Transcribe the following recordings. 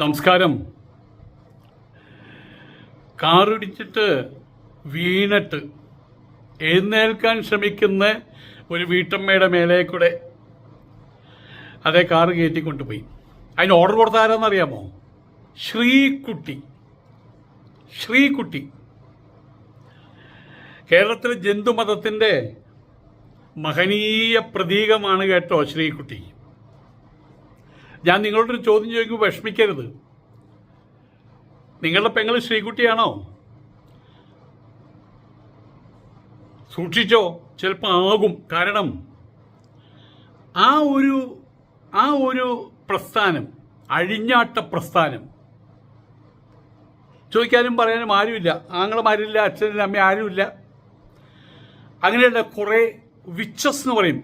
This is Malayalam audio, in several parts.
നമസ്കാരം. കാറിടിച്ചിട്ട് വീണിട്ട് എഴുന്നേൽക്കാൻ ശ്രമിക്കുന്ന ഒരു വീട്ടമ്മയുടെ മേലെ കൂടെ അതേ കാറ് കയറ്റിക്കൊണ്ടുപോയി. അതിന് ഓർഡർ കൊടുത്ത ആരാന്നറിയാമോ? ശ്രീകുട്ടി. കേരളത്തിലെ ജന്തുമതത്തിൻ്റെ മഹനീയ പ്രതീകമാണ് കേട്ടോ ശ്രീകുട്ടി. ഞാൻ നിങ്ങളോടൊരു ചോദ്യം ചോദിക്കുമ്പോൾ വിഷമിക്കരുത്. നിങ്ങളുടെ പെങ്ങൾ ശ്രീകുട്ടിയാണോ? സൂക്ഷിച്ചോ, ചിലപ്പോൾ ആകും. കാരണം ആ ഒരു പ്രസ്ഥാനം, അഴിഞ്ഞാട്ട പ്രസ്ഥാനം, ചോദിക്കാനും പറയാനും ആരുമില്ല. ആങ്ങളമാരില്ല, അച്ഛനില്ല, അമ്മ ആരുമില്ല. അങ്ങനെയുള്ള കുറേ വിച്ചസ് എന്ന് പറയും,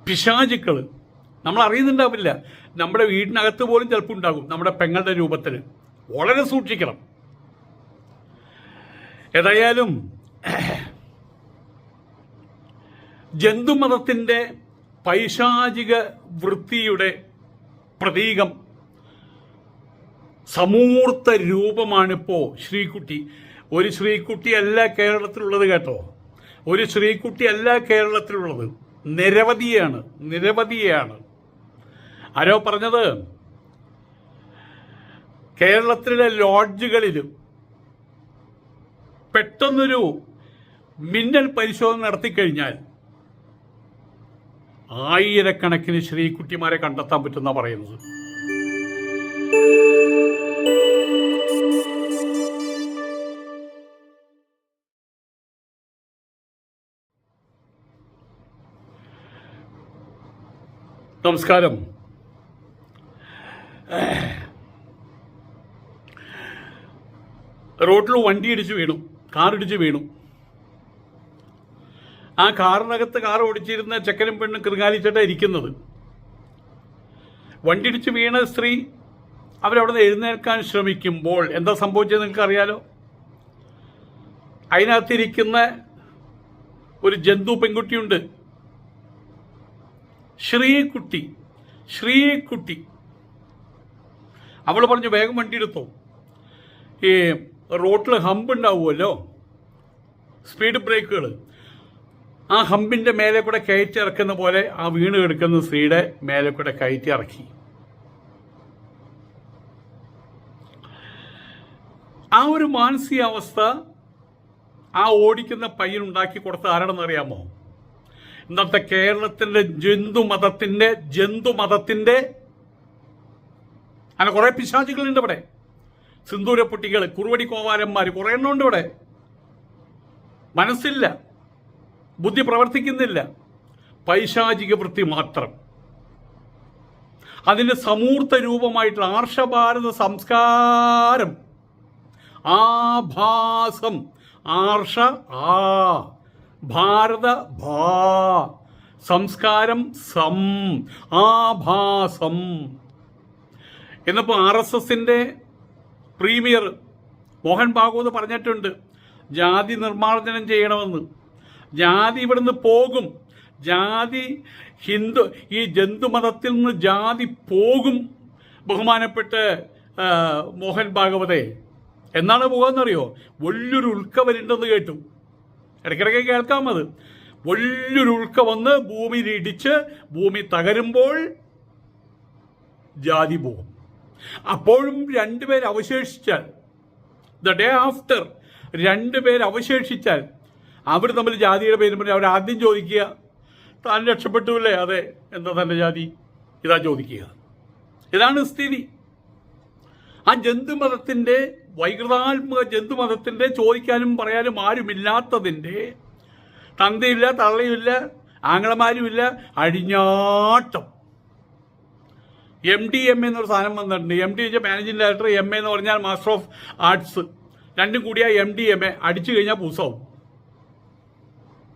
പിശാചുക്കൾ. നമ്മൾ അറിയുന്നുണ്ടാവില്ല. നമ്മുടെ വീടിനകത്ത് പോലും ചിലപ്പോൾ ഉണ്ടാകും, നമ്മുടെ പെങ്ങളുടെ രൂപത്തിൽ. വളരെ സൂക്ഷിക്കണം. ഏതായാലും ജന്തുമതത്തിൻ്റെ പൈശാചിക വൃത്തിയുടെ പ്രതീകം, സമൂർത്ത രൂപമാണിപ്പോൾ ശ്രീകുട്ടി. ഒരു ശ്രീകുട്ടിയല്ല കേരളത്തിലുള്ളത് കേട്ടോ. ഒരു ശ്രീകുട്ടിയല്ല കേരളത്തിലുള്ളത്, നിരവധിയാണ്. ആരോ പറഞ്ഞത് കേരളത്തിലെ ലോഡ്ജുകളിൽ പെട്ടെന്നൊരു മിന്നൽ പരിശോധന നടത്തിക്കഴിഞ്ഞാൽ ആയിരക്കണക്കിന് ശ്രീകുട്ടിമാരെ കണ്ടെത്താൻ പറ്റുന്ന പറയുന്നത്. നമസ്കാരം. റോഡിൽ വണ്ടി ഇടിച്ച് വീണു, കാറിടിച്ച് വീണു. ആ കാറിനകത്ത് കാർ ഓടിച്ചിരുന്ന ചെക്കനും പെണ്ണും കൃങ്ങാലിച്ചിട്ടാണ് ഇരിക്കുന്നത്. വണ്ടി ഇടിച്ച് വീണ സ്ത്രീ അവരവിടെ നിന്ന് എഴുന്നേൽക്കാൻ ശ്രമിക്കുമ്പോൾ എന്താ സംഭവിച്ചത് നിങ്ങൾക്ക് അറിയാലോ. അതിനകത്തിരിക്കുന്ന ഒരു ജന്തു പെൺകുട്ടിയുണ്ട്, ശ്രീകുട്ടി. അവൾ പറഞ്ഞു, വേഗം വണ്ടി എടുത്തോ. ഈ റോട്ടിൽ ഹമ്പ് ഉണ്ടാവുമല്ലോ, സ്പീഡ് ബ്രേക്കുകൾ, ആ ഹമ്പിൻ്റെ മേലെ കൂടെ കയറ്റി ഇറക്കുന്ന പോലെ ആ വീണ് കിടക്കുന്ന സ്ത്രീയുടെ മേലെ കൂടെ കയറ്റി ഇറക്കി. ആ ഒരു മാനസികാവസ്ഥ ആ ഓടിക്കുന്ന പയ്യനുണ്ടാക്കി കൊടുത്ത ആരാണെന്നറിയാമോ? ഇന്നത്തെ കേരളത്തിൻ്റെ ജന്തുമതത്തിൻ്റെ അങ്ങനെ കുറേ പിശാചുകളുണ്ട് ഇവിടെ. സിന്ദൂരപ്പൊട്ടികൾ, കുറുവടി കോവാരന്മാർ, കുറേ എണ്ണം ഉണ്ട് ഇവിടെ. മനസ്സില്ല, ബുദ്ധി പ്രവർത്തിക്കുന്നില്ല, പൈശാചിക വൃത്തി മാത്രം. അതിൻ്റെ സമൂർത്ത രൂപമായിട്ടുള്ള ആർഷഭാരത സംസ്കാരം, ആഭാസം, ഭാരത സംസ്കാരം ആഭാസം. എന്നിപ്പോൾ RSSന്റെ പ്രീമിയർ മോഹൻ ഭാഗവത് പറഞ്ഞിട്ടുണ്ട്, ജാതി നിർമ്മാർജ്ജനം ചെയ്യണമെന്ന്. ജാതി ഇവിടുന്ന് പോകും. ജാതി ഈ ജന്തുമതത്തിൽ നിന്ന് ജാതി പോകും ബഹുമാനപ്പെട്ട മോഹൻ ഭാഗവതേ. എന്നാണ് പോകുന്നറിയോ? വലിയൊരു ഉൽക്ക വരുന്നുണ്ടെന്ന് കേട്ടു. ഇടയ്ക്കിടയ്ക്ക് കേൾക്കാം അത്. വലിയൊരു ഉൽക്ക വന്ന് ഭൂമിയിൽ ഇടിച്ച് ഭൂമി തകരുമ്പോൾ ജാതി പോകും. അപ്പോഴും രണ്ടുപേർ അവശേഷിച്ചാൽ, ദ ഡേ ആഫ്റ്റർ രണ്ടുപേർ അവശേഷിച്ചാൽ അവർ തമ്മിൽ ജാതിയുടെ പേരും പറഞ്ഞ് അവർ ആദ്യം ചോദിക്കുക, താൻ രക്ഷപ്പെട്ടുല്ലേ? അതെ, എന്താ തൻ്റെ ജാതി? ഇതാ ചോദിക്കുക. ഇതാണ് സ്ഥിതി. ആ ജന്തുമതത്തിൻ്റെ, വൈകൃതാത്മക ജന്തുമതത്തിൻ്റെ, ചോദിക്കാനും പറയാനും ആരുമില്ലാത്തതിൻ്റെ, തന്തയില്ല, തള്ളയുമില്ല, ആങ്ങളമാരുമില്ല, അഴിഞ്ഞാട്ടം. MDMA എന്നൊരു സാധനം വന്നിട്ടുണ്ട്. MD വെച്ചാൽ മാനേജിംഗ് ഡയറക്ടർ, MA എന്ന് പറഞ്ഞാൽ മാസ്റ്റർ ഓഫ് ആർട്സ്. രണ്ടും കൂടിയാൽ MDMA. അടിച്ചു കഴിഞ്ഞാൽ പൂസാവും.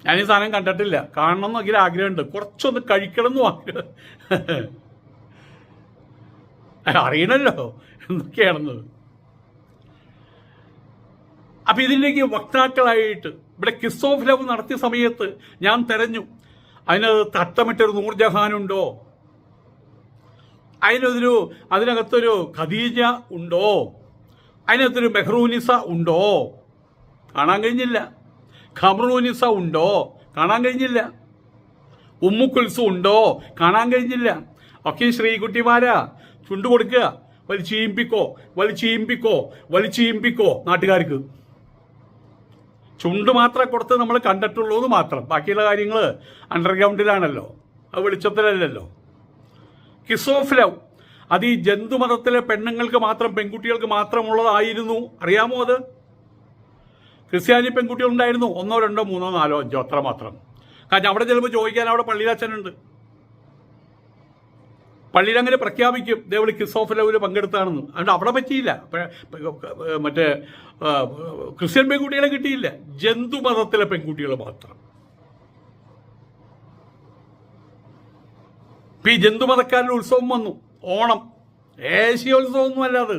ഞാനീ സാധനം കണ്ടിട്ടില്ല, കാണണം എന്നൊക്കെ ആഗ്രഹമുണ്ട്. കുറച്ചൊന്ന് കഴിക്കണം എന്നും ആഗ്രഹം. അറിയണല്ലോ എന്തൊക്കെയാണെന്ന്. അപ്പം ഇതിലേക്ക് വക്താക്കളായിട്ട് ഇവിടെ കിസ് ഓഫ് ലവ് നടത്തിയ സമയത്ത് ഞാൻ തെരഞ്ഞു, അതിനകത്ത് തട്ടമിട്ടൊരു നൂർജഹാനുണ്ടോ? അതിനകത്തൊരു ഖദീജ ഉണ്ടോ? അതിനകത്തൊരു മെഹ്റൂനിസ ഉണ്ടോ? കാണാൻ കഴിഞ്ഞില്ല. ഖമറൂനിസ ഉണ്ടോ? കാണാൻ കഴിഞ്ഞില്ല. ഉമ്മുക്കുൽസു ഉണ്ടോ? കാണാൻ കഴിഞ്ഞില്ല. ഒക്കെ ശ്രീകുട്ടിമാരാ, ചുണ്ടു കൊടുക്കുക, വലിച്ചീമ്പിക്കോ നാട്ടുകാർക്ക്. ചുണ്ട് മാത്രമേ കൊടുത്ത് നമ്മൾ കണ്ടിട്ടുള്ളൂ എന്ന് മാത്രം. ബാക്കിയുള്ള കാര്യങ്ങൾ അണ്ടർഗ്രൗണ്ടിലാണല്ലോ, അത് വെളിച്ചത്തിലല്ലല്ലോ. കിസ് ഓഫ് ലവ് അത് ഈ ജന്തുമതത്തിലെ പെണ്ണുങ്ങൾക്ക് മാത്രം, പെൺകുട്ടികൾക്ക് മാത്രമുള്ളതായിരുന്നു. അറിയാമോ അത്? ക്രിസ്ത്യാനി പെൺകുട്ടികളുണ്ടായിരുന്നു, 1, 2, 3, 4, 5 അത്ര മാത്രം. കാരണം അവിടെ ചിലപ്പോൾ ചോദിക്കാൻ അവിടെ പള്ളിയിലച്ഛനുണ്ട്. പള്ളിയിൽ അങ്ങനെ പ്രഖ്യാപിക്കും ദേവളി കിസ് ഓഫ് ലവിൽ പങ്കെടുത്താണെന്ന്. അതുകൊണ്ട് അവിടെ പറ്റിയില്ല. മറ്റേ ക്രിസ്ത്യൻ പെൺകുട്ടികളെ കിട്ടിയില്ല, ജന്തുമതത്തിലെ പെൺകുട്ടികൾ മാത്രം. ഈ ജന്തുമതക്കാരുടെ ഉത്സവം വന്നു, ഓണം. ദേശീയോത്സവമൊന്നും അല്ല അത്.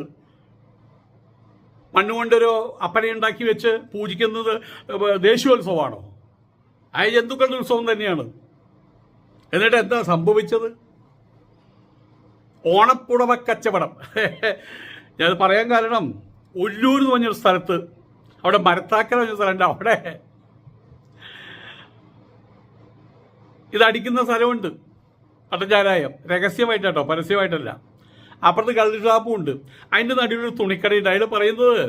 മണ്ണുകൊണ്ടൊരു അപ്പനെ ഉണ്ടാക്കി വെച്ച് പൂജിക്കുന്നത് ദേശീയോത്സവമാണോ? ആ ജന്തുക്കളുടെ ഉത്സവം തന്നെയാണ്. എന്നിട്ട് എന്താ സംഭവിച്ചത്? ഓണപ്പുടവ കച്ചവടം. ഞാനത് പറയാൻ കാരണം, ഒല്ലൂർ എന്ന് പറഞ്ഞൊരു സ്ഥലത്ത്, അവിടെ മരത്താക്കൽ പറഞ്ഞ സ്ഥലമുണ്ട്, അവിടെ ഇതടിക്കുന്ന സ്ഥലമുണ്ട്. പട്ടചാരായം രഹസ്യമായിട്ടോ, പരസ്യമായിട്ടല്ല. അപ്പുറത്ത് കള്ള് ഷാപ്പും ഉണ്ട്. അതിൻ്റെ നടുവിലൊരു തുണിക്കടയുണ്ട്. അതിൽ പറയുന്നത്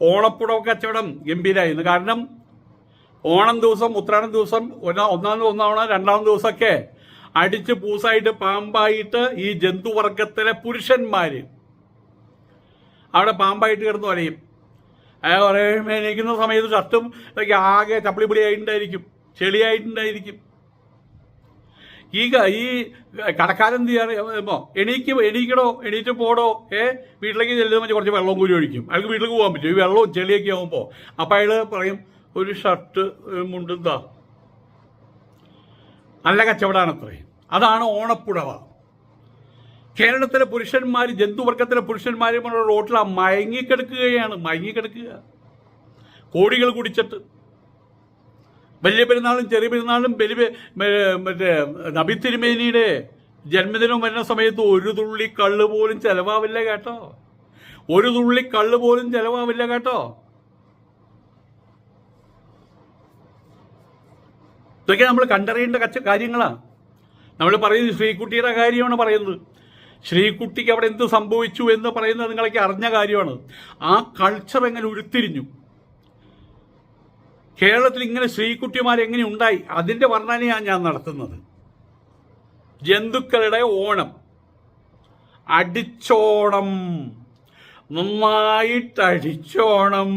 ഓണപ്പുടവ കച്ചവടം ഗംഭീരമായിരുന്നു. കാരണം ഓണം ദിവസം, ഉത്രാടം ദിവസം, ഒന്നാം തവണ, 2ാം ദിവസമൊക്കെ അടിച്ച് പൂസായിട്ട് പാമ്പായിട്ട് ഈ ജന്തുവർഗത്തിലെ പുരുഷന്മാര് അവിടെ പാമ്പായിട്ട് കിടന്ന് വരയും. എണീക്കുന്ന സമയത്ത് ഷർട്ടും ഇതൊക്കെ ആകെ ചപ്പിളിപ്പൊളിയായിട്ടുണ്ടായിരിക്കും, ചെളിയായിട്ടുണ്ടായിരിക്കും. ഈ കടക്കാരെന്ത് ചെയ്യാറിയുമ്പോ എണീക്കണോ, എണീറ്റ് പോടോ, വീട്ടിലേക്ക് ചെല്ലുമ്പോൾ കുറച്ച് വെള്ളവും കൂടി ഒഴിക്കും. അയാൾക്ക് വീട്ടിലേക്ക് പോകാൻ പറ്റും. ഈ വെള്ളവും ചെളിയൊക്കെ ആകുമ്പോൾ അപ്പം അയാൾ പറയും, ഒരു ഷർട്ട് മുണ്ടെന്താ, നല്ല കച്ചവടമാണത്രേ. അതാണ് ഓണപ്പുടവ. കേരളത്തിലെ പുരുഷന്മാർ, ജന്തുവർഗത്തിലെ പുരുഷന്മാരും റോട്ടിൽ മയങ്ങിക്കിടക്കുക, കോടികൾ കുടിച്ചിട്ട്. വലിയ പെരുന്നാളും ചെറിയ പെരുന്നാളും മറ്റേ നബി തിരുമേനിയുടെ ജന്മദിനം വരുന്ന സമയത്ത് ഒരു തുള്ളി കള്ള് പോലും ചെലവാവില്ല കേട്ടോ. ഇതൊക്കെ നമ്മൾ കണ്ടറിയേണ്ട കാര്യങ്ങളാണ്. നമ്മൾ പറയുന്നത് ശ്രീകുട്ടിയുടെ കാര്യമാണ് പറയുന്നത്. ശ്രീകുട്ടിക്ക് അവിടെ എന്ത് സംഭവിച്ചു എന്ന് പറയുന്നത് നിങ്ങളൊക്കെ അറിഞ്ഞ കാര്യമാണ്. ആ കൾച്ചർ എങ്ങനെ ഉരുത്തിരിഞ്ഞു, കേരളത്തിൽ ഇങ്ങനെ ശ്രീകുട്ടിമാരെങ്ങനെ ഉണ്ടായി, അതിൻ്റെ വർണ്ണനയാണ് ഞാൻ നടത്തുന്നത്. ജന്തുക്കളുടെ ഓണം, അടിച്ചോണം, നന്നായിട്ടടിച്ചോണം,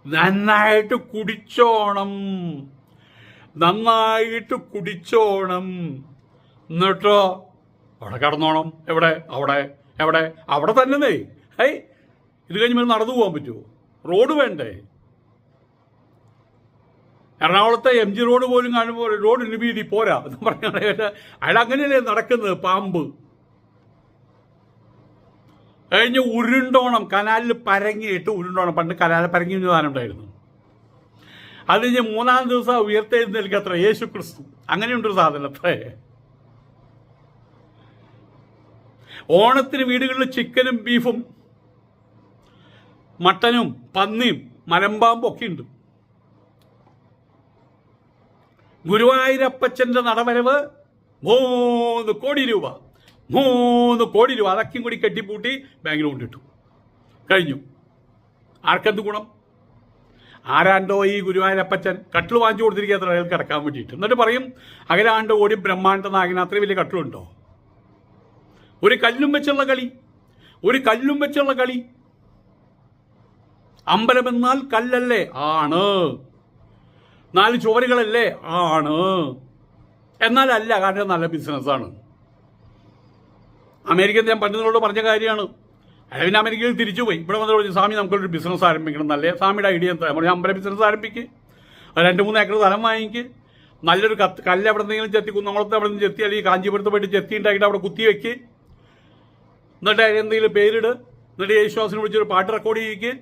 നന്നായിട്ട് കുടിച്ചോണം. എന്നിട്ടോ അവിടെ കടന്നോണം. അവിടെ തന്നെ. ഇത് കഴിഞ്ഞ് നടന്നു പോകാൻ പറ്റുമോ? റോഡ് വേണ്ടേ? എറണാകുളത്തെ MG റോഡ് പോലും കാണുമ്പോൾ റോഡിന് വീതി പോരാ എന്ന് പറഞ്ഞാൽ അയാൾ അങ്ങനെയല്ലേ നടക്കുന്നത്. പാമ്പ് കഴിഞ്ഞ് ഉരുണ്ടോണം, കനാലിൽ പരങ്ങിയിട്ട് ഉരുണ്ടോണം. പണ്ട് കനാലിൽ പരങ്ങി സാധനം ഉണ്ടായിരുന്നു. അത് കഴിഞ്ഞ് 3-ാം ദിവസം ഉയർത്തെഴുന്നേൽക്കത്ര യേശു ക്രിസ്തു. അങ്ങനെയുണ്ടൊരു സാധനം അത്രേ. ഓണത്തിന് വീടുകളിൽ ചിക്കനും ബീഫും മട്ടനും പന്നിയും മലമ്പാമ്പും ഒക്കെ ഉണ്ട്. ഗുരുവായൂരപ്പച്ചൻ്റെ നടവരവ് 3 കോടി രൂപ. അതൊക്കെയും കൂടി കെട്ടിപ്പൂട്ടി ബാങ്കിൽ കൊണ്ടിട്ടു. കഴിഞ്ഞു. ആർക്കെന്ത് ഗുണം? ആരാണ്ടോ ഈ ഗുരുവായൂരപ്പച്ചൻ കട്ടിൽ വാങ്ങിച്ചു കൊടുത്തിരിക്കാത്ര അയാൾക്ക് കിടക്കാൻ വേണ്ടിയിട്ട്. എന്നിട്ട് പറയും, അകലാണ്ട് ഓടി ബ്രഹ്മാണ്ട നായകന് അത്രയും വലിയ കട്ടിലുണ്ടോ? ഒരു കല്ലും വെച്ചുള്ള കളി. അമ്പലമെന്നാൽ കല്ലല്ലേ? ആണ്. 4 ചുവരുകളല്ലേ? ആണ്. എന്നാലല്ല, കാരണം നല്ല ബിസിനസ്സാണ്. അമേരിക്കൻ ഞാൻ പണ്ടുകളോട് പറഞ്ഞ കാര്യമാണ്. അയാൾ പിന്നെ അമേരിക്കയിൽ തിരിച്ചു പോയി. ഇവിടെ വന്നിട്ട് സ്വാമി നമുക്കൊരു ബിസിനസ് ആരംഭിക്കണം. നല്ല സ്വാമിയുടെ ഐഡിയ എന്താ? നമ്മൾ അമ്പലം ബിസിനസ് ആരംഭിക്കുക, 2-3 ഏക്കർ സ്ഥലം വാങ്ങിക്കുക, നല്ലൊരു കല്ല് എവിടെ നിന്നെങ്കിലും ചെത്തി, കുന്നംകുളത്ത് എവിടെ നിന്ന് ചെത്തി, അല്ലെങ്കിൽ കാഞ്ചീപുരത്ത് പോയിട്ട് ചെത്തി ഉണ്ടാക്കിയിട്ട് അവിടെ കുത്തി വെക്ക്. എന്നിട്ട് എന്തെങ്കിലും പേരിട്. എന്നിട്ട് യേശുദാസിനെ വിളിച്ചൊരു പാട്ട് റെക്കോർഡ് ചെയ്യിക്കുക.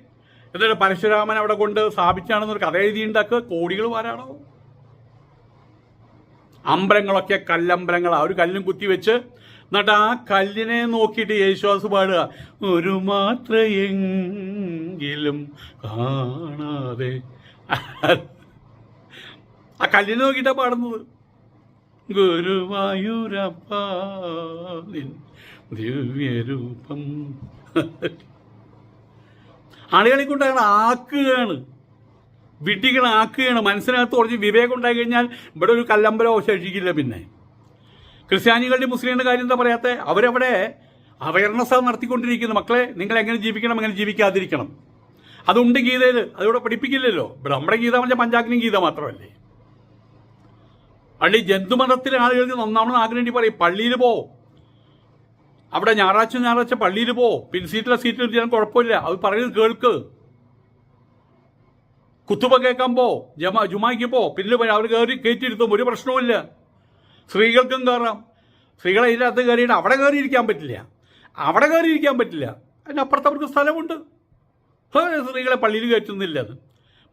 എന്നിട്ട് പരശുരാമൻ അവിടെ കൊണ്ട് സ്ഥാപിച്ചാണെന്നൊരു കഥ എഴുതി ഉണ്ടാക്കുക. കോടികൾ ആരാണോ? അമ്പലങ്ങളൊക്കെ കല്ലമ്പലങ്ങളാണ്. ഒരു കല്ലും കുത്തിവെച്ച് എന്നിട്ട് ആ കല്ലിനെ നോക്കിയിട്ട് യേശുദാസ് പാടുക, ഒരു മാത്രയെങ്കിലും കാണാതെ. ആ കല്ലിനെ നോക്കിയിട്ടാണ് പാടുന്നത്. ഗുരുവായൂരപ്പ നിൻ ദിവ്യരൂപം. ആളുകളെ കൊണ്ട് അങ്ങനെ ആക്കുകയാണ്, വിട്ടികളാക്കുകയാണ്. മനസ്സിനകത്ത് കുറച്ച് വിവേകം ഉണ്ടായി കഴിഞ്ഞാൽ ഇവിടെ ഒരു കല്ലമ്പലം അവശേഷിക്കില്ല. പിന്നെ ക്രിസ്ത്യാനികളുടെ മുസ്ലിങ്ങളുടെ കാര്യം എന്താ പറയാത്തെ? അവരവിടെ അവയർനെസ് നടത്തിക്കൊണ്ടിരിക്കുന്നു. മക്കളെ, നിങ്ങൾ എങ്ങനെ ജീവിക്കണം, എങ്ങനെ ജീവിക്കാതിരിക്കണം, അതുണ്ട് ഗീതയിൽ. അതിവിടെ പഠിപ്പിക്കില്ലല്ലോ. ഇവിടെ നമ്മുടെ ഗീത പറഞ്ഞാൽ പഞ്ചാഗ്നി ഗീത മാത്രമല്ലേ. അല്ലെ ജന്തുമതത്തിലെ ആളുകൾക്ക് നന്നാവണമെന്ന് ആഗ്രഹം പറയും. പള്ളിയിൽ പോ, അവിടെ ഞായറാഴ്ച പള്ളിയിൽ പോ, പിൻസീറ്റിലെ സീറ്റിൽ ഇരിക്കാൻ കുഴപ്പമില്ല, അത് പറയുന്നത് കേൾക്ക്. കുത്തുബ കേൾക്കാൻ പോ, ജുമായ്ക്ക് പോ, പിന്നെ അവർ കയറ്റിയിരുത്തും, ഒരു പ്രശ്നവുമില്ല. സ്ത്രീകൾക്കും കയറാം. സ്ത്രീകളെ ഇതിനകത്ത് കയറിയിട്ട് അവിടെ കയറിയിരിക്കാൻ പറ്റില്ല, അതിനപ്പുറത്ത് അവർക്ക് സ്ഥലമുണ്ട്. സ്ത്രീകളെ പള്ളിയിൽ കയറ്റുന്നില്ല, അത്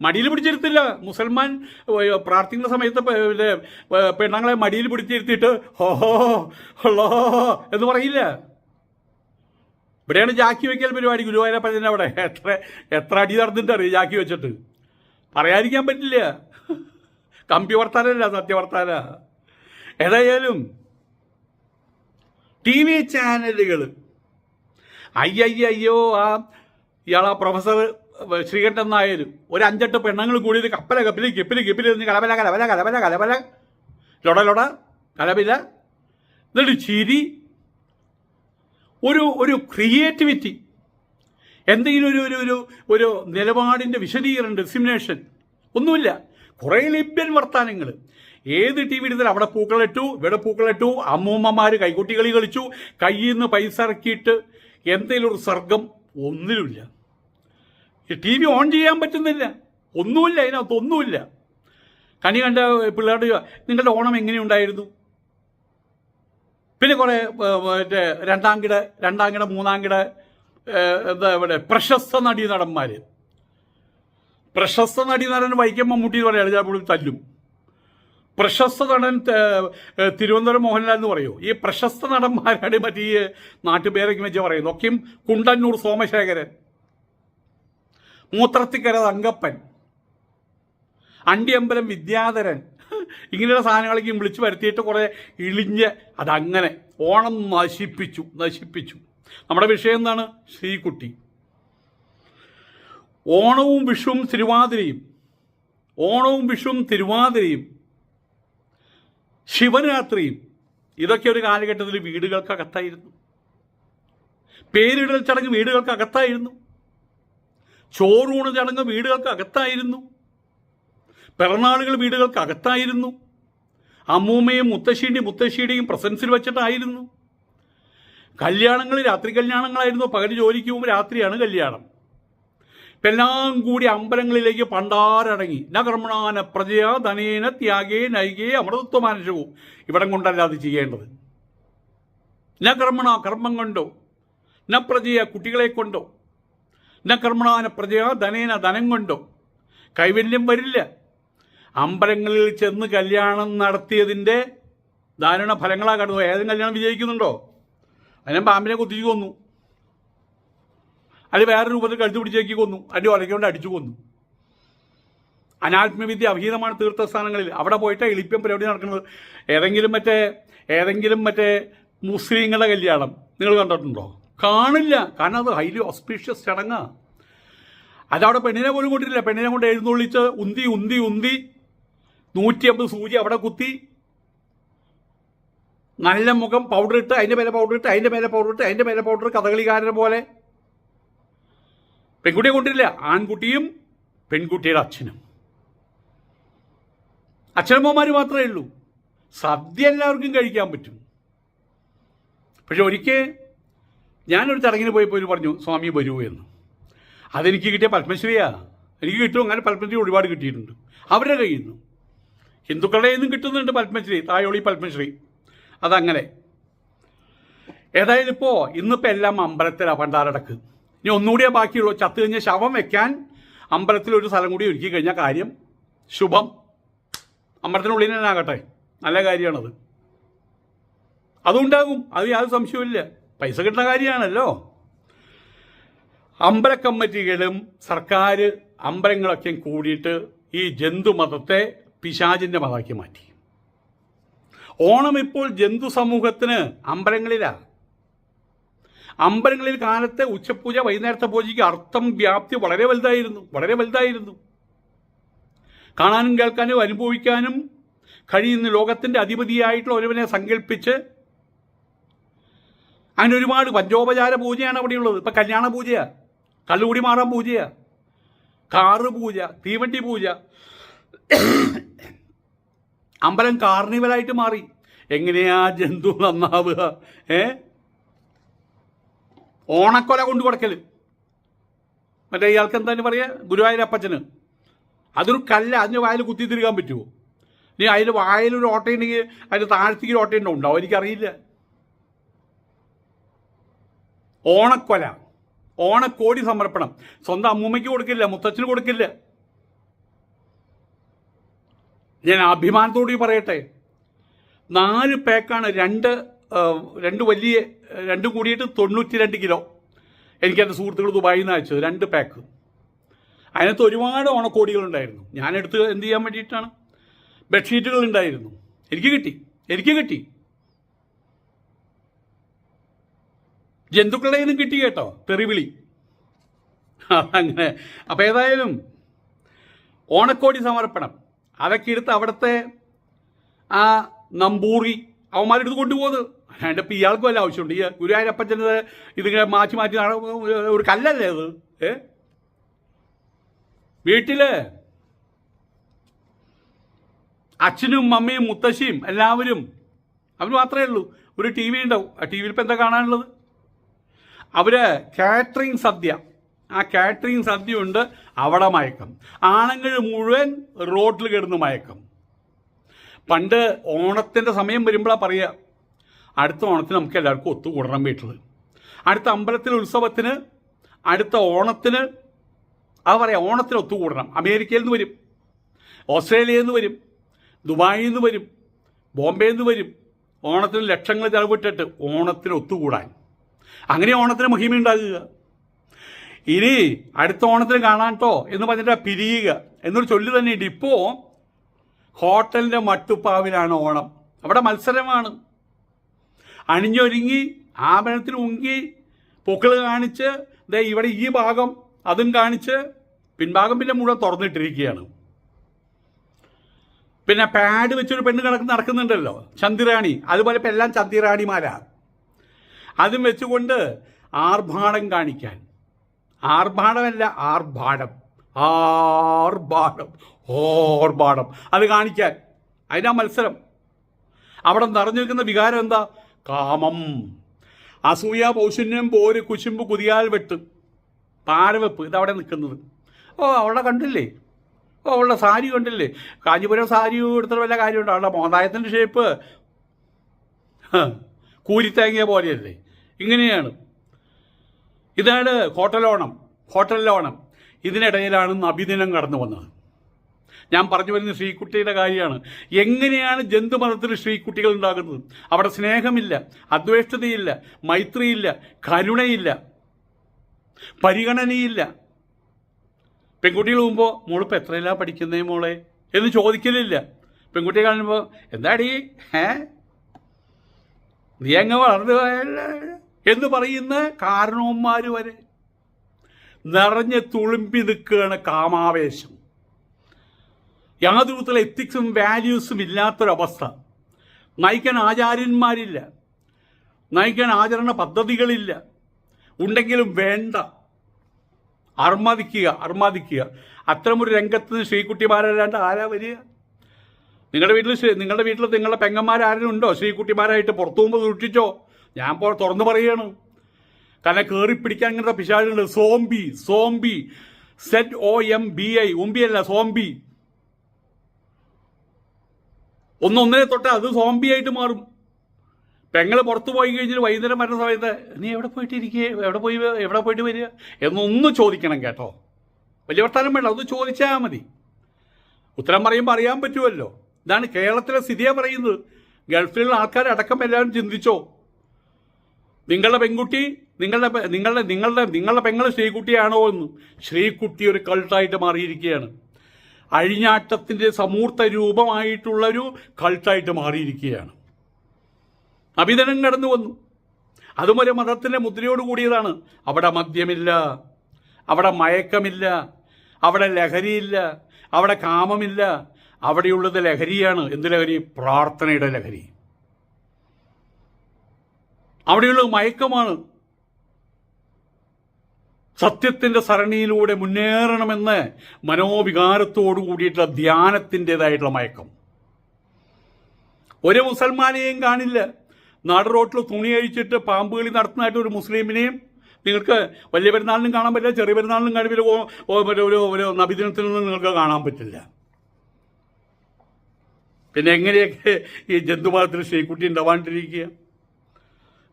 മടിയിൽ പിടിച്ചിരുത്തില്ല. മുസൽമാൻ പ്രാർത്ഥിക്കുന്ന സമയത്ത് പെണ്ണുങ്ങളെ മടിയിൽ പിടിച്ചിരുത്തിയിട്ട് ഹോ ഹോ എന്ന് പറയില്ല. ഇവിടെയാണ് ജാക്കി വയ്ക്കൽ പരിപാടി. ഗുരുവായൂരപ്പൻ്റെ അവിടെ എത്ര അടി നടന്നിട്ടറിയാം ജാക്കി വെച്ചിട്ട്. പറയാതിരിക്കാൻ പറ്റില്ല. കമ്പി വർത്താനല്ല, സത്യവർത്താന. ഏതായാലും ടി വി ചാനലുകൾ അയ്യോ ഇയാളാ പ്രൊഫസർ ശ്രീകണ്ഠൻ നായർ ഒരു 5-8 പെണ്ണുങ്ങൾ കൂടിയിട്ട് കപ്പല കലബല ലൊട കലബില. എന്നിട്ട് ചിരി, ഒരു ക്രിയേറ്റിവിറ്റി, എന്തെങ്കിലും ഒരു നിലപാടിൻ്റെ വിശദീകരണം, ഡെസിമിനേഷൻ ഒന്നുമില്ല. കുറേ ലഭ്യൻ വർത്താനങ്ങൾ. ഏത് ടി വി എടുത്താലും അവിടെ പൂക്കളിട്ടു, ഇവിടെ പൂക്കളിട്ടു, അമ്മൂമ്മമാർ കൈകുട്ടികളി കളിച്ചു, കയ്യിൽ നിന്ന് പൈസ ഇറക്കിയിട്ട് എന്തെങ്കിലും ഒരു സർഗം ഒന്നിലുമില്ല. ടി വി ഓൺ ചെയ്യാൻ പറ്റുന്നില്ല, ഒന്നുമില്ല, അതിനകത്തൊന്നുമില്ല. കണി കണ്ട പിള്ളേരുടെ നിങ്ങളുടെ ഓണം എങ്ങനെയുണ്ടായിരുന്നു? പിന്നെ കുറേ മറ്റേ രണ്ടാം കിട മൂന്നാം കിട എന്താ ഇവിടെ പ്രശസ്ത നടീനടൻ വൈക്കം മമ്മൂട്ടി എന്ന് പറയാം, ചിലപ്പോൾ തല്ലും. പ്രശസ്ത നടൻ തിരുവനന്തപുരം മോഹൻലാൽ എന്ന് പറയൂ. ഈ പ്രശസ്ത നടന്മാരാണ് മറ്റേ ഈ നാട്ടുപേരൊക്കെ വെച്ച് പറയുന്നു. ഒക്കെയും കുണ്ടന്നൂർ സോമശേഖരൻ, മൂത്രത്തിക്കര തങ്കപ്പൻ, അണ്ടിയമ്പലം വിദ്യാധരൻ, ഇങ്ങനെയുള്ള സാധനങ്ങളൊക്കെ വിളിച്ചു വരുത്തിയിട്ട് കുറേ ഇളിഞ്ഞ് അതങ്ങനെ ഓണം നശിപ്പിച്ചു. നമ്മുടെ വിഷയം എന്താണ്? ശ്രീകുട്ടി. ഓണവും വിഷുവും തിരുവാതിരയും ശിവരാത്രിയും ഇതൊക്കെ ഒരു കാലഘട്ടത്തിൽ വീടുകൾക്കകത്തായിരുന്നു. പേരിടൽ ചടങ്ങ് വീടുകൾക്കകത്തായിരുന്നു. ചോറൂണ് ചടങ്ങ് വീടുകൾക്കകത്തായിരുന്നു. പിറന്നാളുകൾ വീടുകൾക്കകത്തായിരുന്നു. അമ്മൂമ്മയും മുത്തശ്ശിയുടെയും പ്രസൻസിൽ വെച്ചിട്ടായിരുന്നു. കല്യാണങ്ങൾ രാത്രി കല്യാണങ്ങളായിരുന്നു. പകൽ ജോലിക്ക് പോകുമ്പോൾ രാത്രിയാണ് കല്യാണം. ഇപ്പം എല്ലാം കൂടി അമ്പലങ്ങളിലേക്ക് പണ്ടാരടങ്ങി. ന കർമ്മണാന പ്രജയാ ധനേന ത്യാഗേ നൈകേ അമൃതത്വമാനുഷവും. ഇവിടം കൊണ്ടല്ല അത് ചെയ്യേണ്ടത്. ന കർമ്മണ കർമ്മം കൊണ്ടോ, ന പ്രജയ കുട്ടികളെ കൊണ്ടോ, ന കർമ്മണാന പ്രജയാ ധനേന ധനം കൊണ്ടോ കൈവല്യം വരില്ല. അമ്പലങ്ങളിൽ ചെന്ന് കല്യാണം നടത്തിയതിൻ്റെ ദാരുണ ഫലങ്ങളാണ് കണ്ടു. ഏതും കല്യാണം വിജയിക്കുന്നുണ്ടോ? അതിനെ പാമ്പിനെ കുത്തിച്ചു കൊന്നു, അത് വേറെ രൂപത്തിൽ കഴുത്ത് പിടിച്ചേക്ക് കൊന്നു, അടി ഉലക്കൊണ്ട് അടിച്ചു കൊന്നു. അനാത്മവിദ്യ അഭീതമാണ് തീർത്ഥസ്ഥാനങ്ങളിൽ. അവിടെ പോയിട്ട് എളിപ്യം പരിപാടി നടക്കുന്നത്. ഏതെങ്കിലും മറ്റേ മുസ്ലിങ്ങളുടെ കല്യാണം നിങ്ങൾ കണ്ടിട്ടുണ്ടോ? കാണില്ല. കാരണം അത് ഹൈലി ഓസ്പീഷ്യസ് ചടങ്ങാണ്. അതവിടെ പെണ്ണിനെ പോലും കൊണ്ടിട്ടില്ല. പെണ്ണിനെ കൊണ്ട് എഴുന്നള്ളിച്ച് ഉന്തി 150 സൂചി അവിടെ കുത്തി, നല്ല മുഖം പൗഡർ ഇട്ട്, അതിൻ്റെ മേലെ പൗഡർ കഥകളിക്കാരനെ പോലെ. പെൺകുട്ടിയെ കൊണ്ടിട്ടില്ല. ആൺകുട്ടിയും പെൺകുട്ടിയുടെ അച്ഛനമ്മമാർ മാത്രമേ ഉള്ളൂ. സദ്യ എല്ലാവർക്കും കഴിക്കാൻ പറ്റും. പക്ഷെ ഒരിക്കൽ ഞാനൊരു ചടങ്ങിന് പോയപ്പോൾ പറഞ്ഞു സ്വാമി വരൂ എന്ന്. അതെനിക്ക് കിട്ടിയ പത്മശ്രീയാണ്. എനിക്ക് കിട്ടും. അങ്ങനെ പത്മശ്രീ ഒരുപാട് കിട്ടിയിട്ടുണ്ട് അവരുടെ കയ്യിൽ നിന്ന്. ഹിന്ദുക്കളുടെ നിന്നും കിട്ടുന്നുണ്ട് പത്മശ്രീ, തായോളി പത്മശ്രീ. അതങ്ങനെ. ഏതായാലും ഇന്നിപ്പോൾ എല്ലാം അമ്പലത്തിലാണ് പണ്ടാരടക്ക്. ഇനി ഒന്നുകൂടിയേ ബാക്കിയുള്ളൂ. ചത്തു കഴിഞ്ഞ ശവം വെക്കാൻ അമ്പലത്തിൽ ഒരു സ്ഥലം കൂടി ഒരുക്കി കഴിഞ്ഞാൽ കാര്യം ശുഭം. അമ്പലത്തിനുള്ളിൽ തന്നെ ആകട്ടെ. നല്ല കാര്യമാണത്. അതുണ്ടാകും, അത് യാതൊരു സംശയവുമില്ല. പൈസ കിട്ടുന്ന കാര്യമാണല്ലോ. അമ്പല കമ്മിറ്റികളും സർക്കാർ അമ്പലങ്ങളൊക്കെ കൂടിയിട്ട് ഈ ജന്തുമതത്തെ പിശാചിൻ്റെ മതമാക്കി മാറ്റി. ഓണം ഇപ്പോൾ ജന്തു സമൂഹത്തിന് അമ്പലങ്ങളിലാണ്. അമ്പലങ്ങളിൽ കാലത്തെ ഉച്ചപൂജ, വൈകുന്നേരത്തെ പൂജയ്ക്ക് അർത്ഥം വ്യാപ്തി വളരെ വലുതായിരുന്നു. കാണാനും കേൾക്കാനും അനുഭവിക്കാനും കഴിയുന്ന ലോകത്തിൻ്റെ അധിപതിയായിട്ടുള്ള ഒരുവനെ സങ്കല്പിച്ച് അങ്ങനെ ഒരുപാട് പഞ്ചോപചാര പൂജയാണ് അവിടെയുള്ളത്. ഇപ്പം കല്യാണ പൂജയാണ്, കള്ളുകൂടി മാറാൻ പൂജയാണ്, കാറ് പൂജ, തീവണ്ടി പൂജ. അമ്പലം കാർണിവലായിട്ട് മാറി. എങ്ങനെയാ ജന്തു നന്നാവുക? ഓണക്കൊല കൊണ്ടു കൊടുക്കൽ. മറ്റേ ഇയാൾക്ക് എന്തായാലും പറയുക, ഗുരുവായൂരപ്പച്ചന്. അതൊരു കല്ല, അതിന് വായിൽ കുത്തി തിരുകാൻ പറ്റുമോ? ഇനി അതിൽ വായിലൊരു ഓട്ടയുണ്ടെങ്കിൽ അതിന് താഴ്ത്തിക്ക് ഓട്ടയുണ്ടാവും, എനിക്കറിയില്ല. ഓണക്കൊല, ഓണക്കോടി സമർപ്പണം. സ്വന്തം അമ്മൂമ്മയ്ക്ക് കൊടുക്കില്ല, മുത്തച്ഛന് കൊടുക്കില്ല. ഞാൻ അഭിമാനത്തോടെ പറയട്ടെ, 4 പാക്കാണ്, രണ്ടും കൂടിയിട്ട് 92 കിലോ. എനിക്കെൻ്റെ സുഹൃത്തുക്കൾ ദുബായിൽ നിന്ന് അയച്ചത് 2 പാക്ക്. അതിനകത്ത് ഒരുപാട് ഓണക്കോടികളുണ്ടായിരുന്നു. ഞാനെടുത്ത് എന്ത് ചെയ്യാൻ വേണ്ടിയിട്ടാണ്? ബെഡ്ഷീറ്റുകൾ ഉണ്ടായിരുന്നു. എനിക്ക് കിട്ടി. ജന്തുക്കളുടെ നിന്നും കിട്ടി കേട്ടോ, തെറിവിളി. അങ്ങനെ. അപ്പം ഏതായാലും ഓണക്കോടി സമർപ്പണം അതൊക്കെ എടുത്ത് അവിടുത്തെ ആ നമ്പൂറി അവന്മാരെടുത്ത് കൊണ്ടുപോകുന്നത്. അതിൻ്റെ ഇപ്പം ഇയാൾക്കും വല്ല ആവശ്യമുണ്ട്? ഈ ഗുരുവായൂരപ്പച്ചൻ്റെ ഇതിങ്ങനെ മാറ്റി ഒരു കല്ലല്ലേ അത്? വീട്ടിൽ അച്ഛനും അമ്മയും മുത്തശ്ശിയും എല്ലാവരും, അവർ മാത്രമേ ഉള്ളൂ. ഒരു ടി വി ഉണ്ടാവും. ആ ടി വിയിൽ ഇപ്പം എന്താ കാണാനുള്ളത്? അവർ കാറ്ററിംഗ് സദ്യ, ആ കാറ്ററിംഗ് സദ്യ ഉണ്ട്, അവിടെ മയക്കം. ആണുങ്ങൾ മുഴുവൻ റോഡിൽ കിടന്ന് മയക്കം. പണ്ട് ഓണത്തിൻ്റെ സമയം വരുമ്പോഴാണ് പറയുക, അടുത്ത ഓണത്തിന് നമുക്ക് എല്ലാവർക്കും ഒത്തുകൂടണം വീട്ടിൽ. അടുത്ത അമ്പലത്തിലെ ഉത്സവത്തിന്, അടുത്ത ഓണത്തിന്, അത് പറയാം, ഓണത്തിന് ഒത്തുകൂടണം. അമേരിക്കയിൽ നിന്ന് വരും, ഓസ്ട്രേലിയയിൽ നിന്ന് വരും, ദുബായിൽ നിന്ന് വരും, ബോംബെയിൽ നിന്ന് വരും. ഓണത്തിന് ലക്ഷങ്ങൾ ചെലവിട്ടിട്ട് ഓണത്തിന് ഒത്തുകൂടാൻ. അങ്ങനെ ഓണത്തിന് മഹിമയുണ്ടാകുക. ഇനി അടുത്ത ഓണത്തിന് കാണാട്ടോ എന്ന് പറഞ്ഞിട്ട് പിരിയുക എന്നൊരു ചൊല്ല് തന്നെയുണ്ട്. ഇപ്പോൾ ഹോട്ടലിൻ്റെ മട്ടുപ്പാവിലാണ് ഓണം. അവിടെ മത്സരമാണ്. അണിഞ്ഞൊരുങ്ങി ആഭരണത്തിൽ ഉങ്കി പൂക്കൾ കാണിച്ച് ദേ ഇവിടെ ഈ ഭാഗം അതും കാണിച്ച് പിൻഭാഗം പിന്നെ മുഴുവൻ തുറന്നിട്ടിരിക്കുകയാണ്. പിന്നെ പാഡ് വെച്ചൊരു പെണ്ണ് നടക്കുന്നുണ്ടല്ലോ, ചന്ദിറാണി. അതുപോലെ ഇപ്പം എല്ലാം ചന്ദിറാണിമാരാണ്. അതും വെച്ചുകൊണ്ട് ആർഭാടം കാണിക്കാൻ. ആർഭാടമല്ല, ആർഭാടം അത് കാണിക്കാൻ. അതിനാ മത്സരം. അവിടെ നിറഞ്ഞു നിൽക്കുന്ന വികാരം എന്താ? കാമം, അസൂയ, പൗശന്യം, പോര്, കുശുമ്പ്, കുതിയാൽ വെട്ട്, പാരവെപ്പ്. ഇതവിടെ നിൽക്കുന്നത്. അവളെ കണ്ടില്ലേ? അവളുടെ സാരി കണ്ടില്ലേ? കാഞ്ചീപുരം സാരി എടുത്തിട്ട് വല്ല കാര്യമുണ്ടോ? അവളുടെ മോന്തായത്തിൻ്റെ ഷേപ്പ് കൂരിത്തേങ്ങിയ പോലെയല്ലേ? ഇങ്ങനെയാണ്. ഇതാണ് ഹോട്ടലിലോണം. ഇതിനിടയിലാണ് നബിദിനം കടന്നു വന്നത്. ഞാൻ പറഞ്ഞു വരുന്ന ശ്രീകുട്ടിയുടെ കാര്യമാണ്. എങ്ങനെയാണ് ജന്തുമതത്തിൽ ശ്രീകുട്ടികൾ ഉണ്ടാകുന്നത്? അവിടെ സ്നേഹമില്ല, അദ്വേഷ്ടതയില്ല, മൈത്രിയില്ല, കരുണയില്ല, പരിഗണനയില്ല. പെൺകുട്ടികൾ പോകുമ്പോൾ മോളിപ്പോൾ എത്രയിലാ പഠിക്കുന്നേ മോളെ എന്ന് ചോദിക്കലില്ല. പെൺകുട്ടിയെ കാണുമ്പോൾ എന്താടി നീ അങ്ങ് വളർന്നു എന്ന് പറയുന്ന കാരണവന്മാർ വരെ നിറഞ്ഞ് തുളുമ്പി നിൽക്കുകയാണ് കാമാവേശം. യാതൊരു വിധത്തിലുള്ള എത്തിക്സും വാല്യൂസും ഇല്ലാത്തൊരവസ്ഥ. നയിക്കാൻ ആചാര്യന്മാരില്ല, നയിക്കാൻ ആചരണ പദ്ധതികളില്ല. ഉണ്ടെങ്കിലും വേണ്ട, അർമാദിക്കുക. അത്തരമൊരു രംഗത്ത് നിന്ന് ശ്രീകുട്ടിമാരല്ലാണ്ട് ആരാ വരിക? നിങ്ങളുടെ വീട്ടിൽ നിങ്ങളുടെ പെങ്ങന്മാരാരും ഉണ്ടോ ശ്രീകുട്ടിമാരായിട്ട്? പുറത്തു പോകുമ്പോൾ സൂക്ഷിച്ചോ. ഞാൻ തുറന്നു പറയുകയാണ്. കാരണം കയറി പിടിക്കാൻ ഇങ്ങനത്തെ പിശാചുണ്ട്. സോംബി ZOMBI, ഉമ്പിയല്ല, സോംബി. ഒന്നൊന്നിനെ തൊട്ട് അത് സോംബിയായിട്ട് മാറും. പെങ്ങൾ പുറത്തു പോയി കഴിഞ്ഞിട്ട് വൈകുന്നേരം വരുന്ന സമയത്ത് നീ എവിടെ പോയിട്ട് വരിക എന്നൊന്ന് ചോദിക്കണം കേട്ടോ. വലിയ വർത്താനം വേണ്ട, ഒന്ന് ചോദിച്ചാൽ മതി. ഉത്തരം പറയുമ്പോൾ അറിയാൻ പറ്റുമല്ലോ. ഇതാണ് കേരളത്തിലെ സ്ഥിതിയെ പറയുന്നത്. ഗൾഫിലുള്ള ആൾക്കാരടക്കം എല്ലാവരും ചിന്തിച്ചോ, നിങ്ങളുടെ പെൺകുട്ടി നിങ്ങളുടെ പെങ്ങൾ ശ്രീകുട്ടിയാണോ എന്ന്. ശ്രീകുട്ടി ഒരു കൾട്ടായിട്ട് മാറിയിരിക്കുകയാണ്. അഴിഞ്ഞാട്ടത്തിൻ്റെ സമൂർത്ത രൂപമായിട്ടുള്ളൊരു കൾട്ടായിട്ട് മാറിയിരിക്കുകയാണ്. അഭിധനം കടന്നു വന്നു. അതും ഒരു മതത്തിൻ്റെ മുദ്രയോട് കൂടിയതാണ്. അവിടെ മദ്യമില്ല, അവിടെ മയക്കമില്ല, അവിടെ ലഹരിയില്ല, അവിടെ കാമമില്ല. അവിടെയുള്ളത് ലഹരിയാണ്. എന്ത് ലഹരി? പ്രാർത്ഥനയുടെ ലഹരി. അവിടെയുള്ളത് മയക്കമാണ്. സത്യത്തിൻ്റെ സരണിയിലൂടെ മുന്നേറണമെന്ന് മനോവികാരത്തോടു കൂടിയിട്ടുള്ള ധ്യാനത്തിൻ്റെതായിട്ടുള്ള മയക്കം. ഒരു മുസൽമാനെയും കാണില്ല നാട് റോട്ടിൽ തുണി അഴിച്ചിട്ട് പാമ്പുകളി നടത്തുന്നതായിട്ട് ഒരു മുസ്ലിമിനെയും നിങ്ങൾക്ക് വലിയ പെരുന്നാളിനും കാണാൻ പറ്റില്ല, ചെറിയ പെരുന്നാളിനും കഴിവിൽ ഒരു നബിദിനത്തിൽ നിന്ന് നിങ്ങൾക്ക് കാണാൻ പറ്റില്ല. പിന്നെ എങ്ങനെയൊക്കെ ഈ ജന്തുമതത്തിൽ ശ്രീകുട്ടി ഉണ്ടാവാണ്ടിരിക്കുക?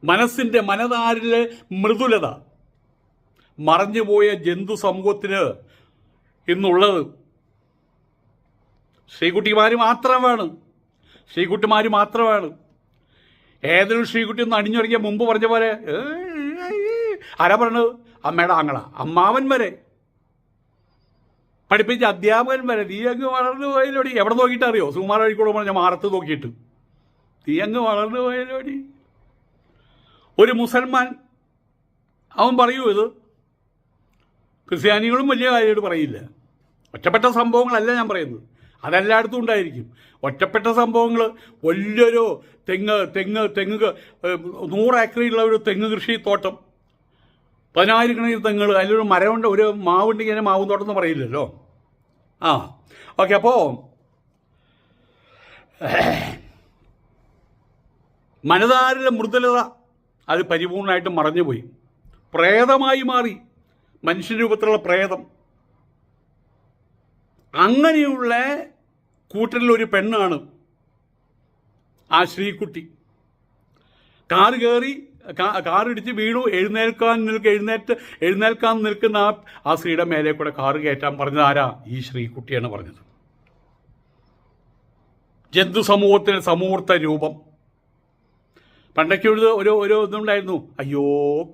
മനസ്സിൻ്റെ മനതാരിലെ മൃദുലത മറഞ്ഞുപോയ ജന്തു സമൂഹത്തിന് ഇന്നുള്ളത് ശ്രീകുട്ടിമാർ മാത്രമാണ്. ശ്രീകുട്ടിമാർ മാത്രമാണ്. ഏതൊരു ശ്രീകുട്ടി ഒന്ന് അണിഞ്ഞൊരുങ്ങിയ മുമ്പ് പറഞ്ഞ പോലെ ആരാ പറഞ്ഞത്? അമ്മയുടെ ആങ്ങള, അമ്മാവൻ വരെ, പഠിപ്പിച്ച അധ്യാപകൻ വരെ. നീ അങ്ങ് വളർന്നു പോയല്ലോടി. എവിടെ നോക്കിയിട്ട് അറിയോ? സുകുമാര വഴിക്കൂടെ പറഞ്ഞ മാറത്ത് നോക്കിയിട്ട്. നീ അങ്ങ് വളർന്നു പോയല്ലോടി. ഒരു മുസൽമാൻ അവൻ പറയൂ ഇത്. ക്രിസ്ത്യാനികളും വലിയ കാര്യമായിട്ട് പറയില്ല. ഒറ്റപ്പെട്ട സംഭവങ്ങളല്ല ഞാൻ പറയുന്നത്, അതെല്ലായിടത്തും ഉണ്ടായിരിക്കും. ഒറ്റപ്പെട്ട സംഭവങ്ങൾ വലിയൊരു തെങ്ങ് 100 ഏക്കറിലുള്ള ഒരു തെങ്ങ് കൃഷി തോട്ടം, 10,000 കണക്കിന് തെങ്ങുകൾ, അതിലൊരു മരമുണ്ട്, ഒരു മാവുണ്ടെങ്കിൽ അതിനെ മാവും തോട്ടം എന്ന് പറയില്ലല്ലോ. ഓക്കെ. അപ്പോൾ മനതാരിലെ മൃദുലത അത് പരിപൂർണമായിട്ടും മറഞ്ഞുപോയി. പ്രേതമായി മാറി, മനുഷ്യ രൂപത്തിലുള്ള പ്രേതം. അങ്ങനെയുള്ള കൂട്ടരിലൊരു പെണ്ണാണ് ആ ശ്രീകുട്ടി. കാറിടിച്ച് വീണു. എഴുന്നേൽക്കാൻ നിൽക്കുന്ന ആ സ്ത്രീയുടെ മേലെ കൂടെ കാറ് കയറ്റാൻ പറഞ്ഞത് ആരാ? ഈ ശ്രീകുട്ടിയാണ് പറഞ്ഞത്. ജന്തു സമൂഹത്തിന് സമൂർത്ത രൂപം. പണ്ടൊക്കെ ഒരു ഇതുണ്ടായിരുന്നു, അയ്യോ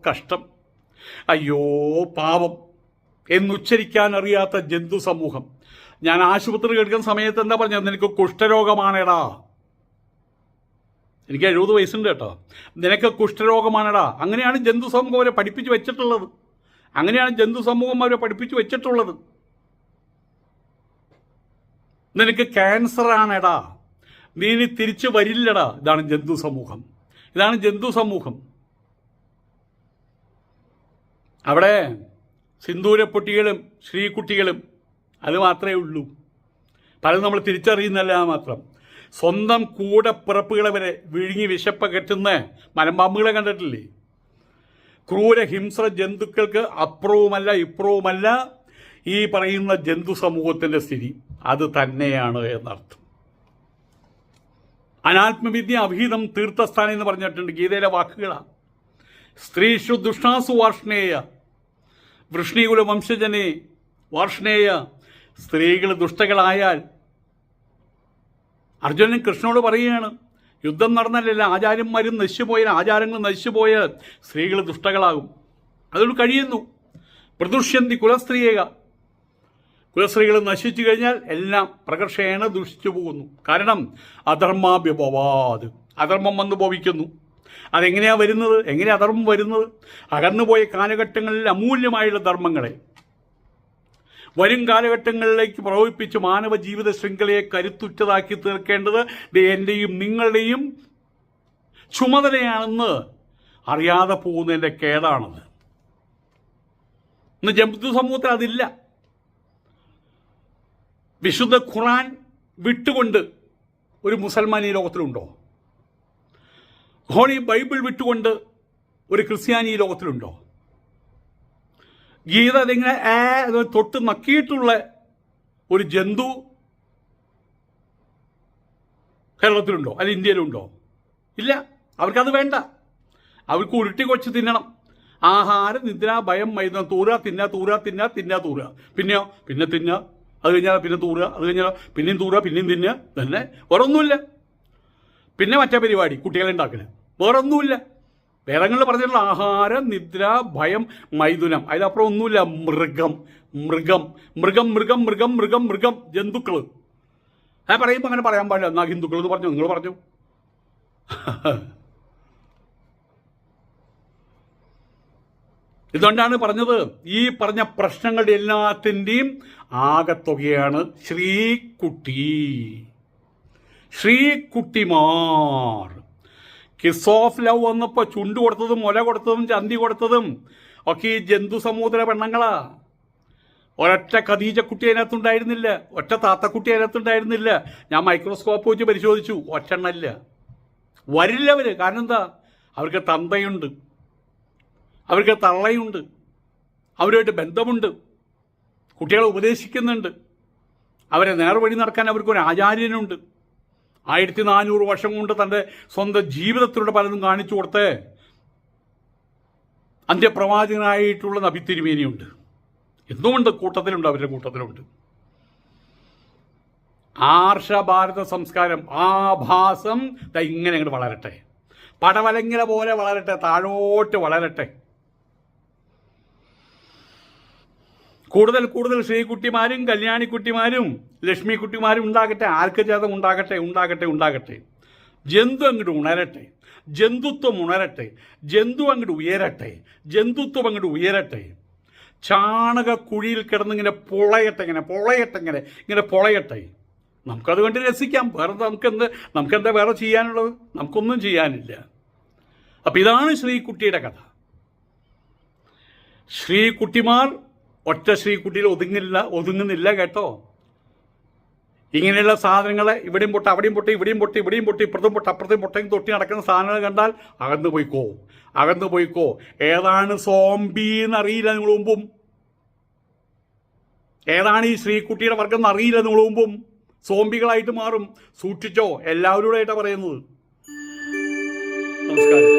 കഷ്ടം, അയ്യോ പാവം എന്നുച്ചരിക്കാൻ അറിയാത്ത ജന്തു സമൂഹം. ഞാൻ ആശുപത്രി കിടക്കുന്ന സമയത്ത് എന്താ പറഞ്ഞത്? നിനക്ക് കുഷ്ഠരോഗമാണേടാ. എനിക്ക് 70 വയസ്സുണ്ട് കേട്ടോ. നിനക്ക് കുഷ്ഠരോഗമാണെടാ. അങ്ങനെയാണ് ജന്തു സമൂഹം അവരെ പഠിപ്പിച്ച് വെച്ചിട്ടുള്ളത്. നിനക്ക് ക്യാൻസറാണെടാ, നീ ഇനി തിരിച്ചു വരില്ലടാ. ഇതാണ് ജന്തു സമൂഹം. അവിടെ സിന്ദൂരപ്പൊട്ടികളും ശ്രീകുട്ടികളും അത് മാത്രമേ ഉള്ളൂ. പലതും നമ്മൾ തിരിച്ചറിയുന്നല്ല മാത്രം. സ്വന്തം കൂടെ പിറപ്പുകളെ വരെ വിഴുങ്ങി വിശപ്പകറ്റുന്ന മലമ്പാമ്പുകളെ കണ്ടിട്ടില്ലേ? ക്രൂര ഹിംസ്ര ജന്തുക്കൾക്ക് അപ്പുറവുമല്ല ഇപ്പുറവുമല്ല ഈ പറയുന്ന ജന്തു സമൂഹത്തിൻ്റെ സ്ഥിതി. അത് തന്നെയാണ് എന്നർത്ഥം. അനാത്മവിദ്യ അഭീതം തീർത്ഥസ്ഥാനം എന്ന് പറഞ്ഞിട്ടുണ്ട് ഗീതയിലെ വാക്കുകളാണ്. സ്ത്രീഷു ദുഷ്ടാസു വാർഷ്ണേയ വൃഷ്ണീകുല വംശജനെ വാർഷ്ണേയ. സ്ത്രീകൾ ദുഷ്ടകളായാൽ അർജുനൻ കൃഷ്ണനോട് പറയുകയാണ്, യുദ്ധം നടന്നല്ല, ആചാര്യന്മാരും നശിച്ചുപോയാൽ, ആചാരങ്ങൾ നശിച്ചുപോയാൽ സ്ത്രീകൾ ദുഷ്ടകളാകും. അതുകൊണ്ട് കഴിയുന്നു. പ്രദുഷ്യന്തി കുലസ്ത്രീയേക. കുലസ്ത്രീകൾ നശിച്ചു കഴിഞ്ഞാൽ എല്ലാം പ്രകർഷേണ ദുഷിച്ചു പോകുന്നു. കാരണം അധർമാഭ്യഭവാത്, അധർമ്മം വന്നു ഭവിക്കുന്നു. അതെങ്ങനെയാണ് വരുന്നത്? എങ്ങനെ അധർമ്മം വരുന്നത്? അകന്നുപോയ കാലഘട്ടങ്ങളിൽ അമൂല്യമായുള്ള ധർമ്മങ്ങളെ വരും കാലഘട്ടങ്ങളിലേക്ക് പ്രവഹിപ്പിച്ച് മാനവ ജീവിത ശൃംഖലയെ കരുത്തുറ്റതാക്കി തീർക്കേണ്ടത് എൻ്റെയും നിങ്ങളുടെയും ചുമതലയാണെന്ന് അറിയാതെ പോകുന്നതിൻ്റെ കേടാണത്. ഇന്ന് ജന്തു സമൂഹത്തിൽ അതില്ല. വിശുദ്ധ ഖുർആൻ വിട്ടുകൊണ്ട് ഒരു മുസൽമാൻ ഈ ലോകത്തിലുണ്ടോ? ഹോളി ബൈബിൾ വിട്ടുകൊണ്ട് ഒരു ക്രിസ്ത്യാനി ഈ ലോകത്തിലുണ്ടോ? ഗീത അതിങ്ങനെ തൊട്ട് നക്കിയിട്ടുള്ള ഒരു ജന്തു കേരളത്തിലുണ്ടോ? അല്ല ഇന്ത്യയിലുണ്ടോ? ഇല്ല. അവർക്കത് വേണ്ട. അവർക്ക് ഉരുട്ടി കൊച്ച് തിന്നണം. ആഹാരം, നിദ്ര, ഭയം, മൈദം, തൂറ, തിന്ന, തൂറ, തിന്ന, തിന്ന, തൂറ. പിന്നെ തിന്ന അത് കഴിഞ്ഞാൽ പിന്നെ തൂറുക, അത് കഴിഞ്ഞാൽ പിന്നെയും തൂറുക, പിന്നെയും തിന്നുക, തന്നെ വേറെ ഒന്നുമില്ല. പിന്നെ മറ്റേ പരിപാടി കുട്ടികളെ ഉണ്ടാക്കല്, വേറെ ഒന്നുമില്ല. വേദങ്ങളിൽ പറഞ്ഞിട്ടുള്ള ആഹാരം, നിദ്ര, ഭയം, മൈഥുനം, അതിലപ്പുറം ഒന്നുമില്ല. മൃഗം മൃഗം മൃഗം മൃഗം മൃഗം മൃഗം മൃഗം ജന്തുക്കൾ. പറയുമ്പോൾ അങ്ങനെ പറയാൻ പാടില്ല. എന്നാ ഹിന്ദുക്കൾ എന്ന് പറഞ്ഞു, നിങ്ങൾ പറഞ്ഞു. ഇതുകൊണ്ടാണ് പറഞ്ഞത്, ഈ പറഞ്ഞ പ്രശ്നങ്ങളുടെ എല്ലാത്തിൻ്റെയും ആകത്തുകയാണ് ശ്രീകുട്ടിമാർ. കിസ് ഓഫ് ലവ് വന്നപ്പോൾ ചുണ്ട് കൊടുത്തതും മുല കൊടുത്തതും ചന്തി കൊടുത്തതും ഒക്കെ ഈ ജന്തു സമൂഹത്തിലെ പെണ്ണുങ്ങളാ. ഒരൊറ്റ ഖദീജക്കുട്ടി അതിനകത്തുണ്ടായിരുന്നില്ല, ഒറ്റ താത്തക്കുട്ടി അതിനകത്തുണ്ടായിരുന്നില്ല. ഞാൻ മൈക്രോസ്കോപ്പ് വെച്ച് പരിശോധിച്ചു, ഒറ്റെണ്ണല്ല. വരില്ല അവർ. കാരണം എന്താ? അവർക്ക് തന്തയുണ്ട്, അവർക്ക് തള്ളയുണ്ട്, അവരുമായിട്ട് ബന്ധമുണ്ട്, കുട്ടികളെ ഉപദേശിക്കുന്നുണ്ട്, അവരെ നേർവഴി നടക്കാൻ അവർക്കൊരു ആചാര്യനുണ്ട്. 1400 വർഷം കൊണ്ട് തൻ്റെ സ്വന്തം ജീവിതത്തിലൂടെ പലതും കാണിച്ചു കൊടുത്ത് അന്ത്യപ്രവാചകനായിട്ടുള്ള നബി തിരുമേനിയുണ്ട്. എന്തുകൊണ്ട് കൂട്ടത്തിലുണ്ട്, അവരുടെ കൂട്ടത്തിലുണ്ട്. ആർഷഭാരത സംസ്കാരം, ആഭാസം ഇങ്ങനെ അങ്ങോട്ട് വളരട്ടെ, പടവലങ്ങല പോലെ വളരട്ടെ, താഴോട്ട് വളരട്ടെ. കൂടുതൽ കൂടുതൽ ശ്രീകുട്ടിമാരും കല്യാണിക്കുട്ടിമാരും ലക്ഷ്മിക്കുട്ടിമാരും ഉണ്ടാകട്ടെ. ആർക്ക് ചേതം ഉണ്ടാകട്ടെ, ഉണ്ടാകട്ടെ, ഉണ്ടാകട്ടെ. ജന്തു അങ്ങോട്ട് ഉണരട്ടെ, ജന്തുത്വം ഉണരട്ടെ, ജന്തു അങ്ങോട്ട് ഉയരട്ടെ, ജന്തുത്വം അങ്ങോട്ട് ഉയരട്ടെ. ചാണകക്കുഴിയിൽ കിടന്നിങ്ങനെ പൊളയട്ടെ, ഇങ്ങനെ പൊളയട്ടെ. നമുക്കത് കണ്ട് രസിക്കാം. വേറെ നമുക്കെന്താ വേറെ ചെയ്യാനുള്ളത്? നമുക്കൊന്നും ചെയ്യാനില്ല. അപ്പം ഇതാണ് ശ്രീകുട്ടിയുടെ കഥ. ശ്രീകുട്ടിമാർ ഒറ്റ ശ്രീകുട്ടിയിൽ ഒതുങ്ങുന്നില്ല കേട്ടോ. ഇങ്ങനെയുള്ള സാധനങ്ങളെ ഇവിടെയും പൊട്ട, അവിടെയും പൊട്ടി, ഇവിടെയും പൊട്ടി, ഇവിടെയും പൊട്ടി, ഇപ്പുറത്തും പൊട്ട, അപ്പുറത്തും പൊട്ടയും തൊട്ടി നടക്കുന്ന സാധനങ്ങൾ കണ്ടാൽ അകന്നു പോയിക്കോ. ഏതാണ് സോംബി എന്നറിയില്ല നിങ്ങൾ മുമ്പും, ഏതാണ് ഈ ശ്രീകുട്ടിയുടെ വർഗം എന്നറിയില്ല നിങ്ങൾ മുമ്പും. സോംബികളായിട്ട് മാറും. സൂക്ഷിച്ചോ. എല്ലാവരോടായിട്ടാണ് പറയുന്നത്. നമസ്കാരം.